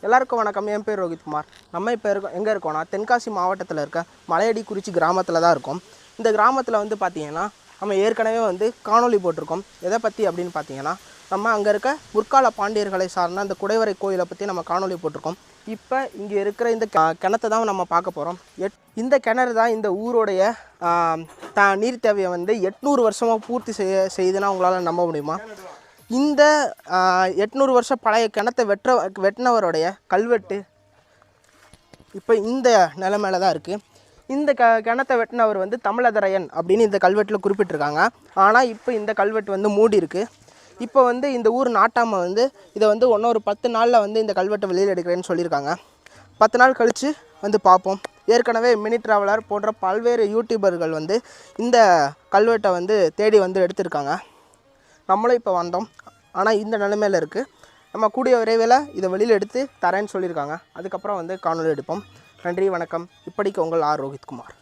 எல்லாருக்கும் வணக்கம். என் பேர் ரோஹித்குமார். நம்ம இப்போ எங்கே இருக்கோம்னா தென்காசி மாவட்டத்தில் இருக்க மலையடிக்குறிச்சி கிராமத்தில் தான் இருக்கோம். இந்த கிராமத்தில் வந்து பார்த்திங்கன்னா நம்ம ஏற்கனவே வந்து காணொலி போட்டிருக்கோம். எதை பற்றி அப்படின்னு பார்த்தீங்கன்னா நம்ம அங்கே இருக்க முற்கால பாண்டியர்களை சார்ந்த அந்த குடைவரை கோயிலை பற்றி நம்ம காணொலி போட்டிருக்கோம். இப்போ இங்கே இருக்கிற இந்த கிணத்தை தான் நம்ம பார்க்க போகிறோம். இந்த கிணறு தான் இந்த ஊருடைய நீர் தேவையை வந்து 800 வருஷமாக பூர்த்தி செய்யுதுன்னா உங்களால் நம்ப முடியுமா? இந்த 800 வருஷம் பழைய கிணத்தை வெட்டினவருடைய கல்வெட்டு இப்போ இந்த நிலைமையில தான் இருக்குது. இந்த கிணத்தை வெட்டினவர் வந்து தமிழதரையன் அப்படின்னு இந்த கல்வெட்டில் குறிப்பிட்டிருக்காங்க. ஆனால் இப்போ இந்த கல்வெட்டு வந்து மூடி இருக்குது. இப்போ வந்து இந்த ஊர் நாட்டாமை வந்து இதை வந்து ஒரு 10 நாளில் வந்து இந்த கல்வெட்டை வெளியில் எடுக்கிறேன்னு சொல்லியிருக்காங்க. 10 நாள் கழித்து வந்து பார்ப்போம். ஏற்கனவே மினி ட்ராவலர் போன்ற பல்வேறு யூடியூபர்கள் வந்து இந்த கல்வெட்டை வந்து தேடி வந்து எடுத்திருக்காங்க. நம்மளும் இப்போ வந்தோம். ஆனால் இந்த நிலைமையில் இருக்குது. நம்ம கூடிய விரைவில் இதை வெளியில் எடுத்து தரேன்னு சொல்லியிருக்காங்க. அதுக்கப்புறம் வந்து காணொலி எடுப்போம். நன்றி, வணக்கம். இப்படிக்கு உங்கள் ஆர் ரோஹித்குமார்.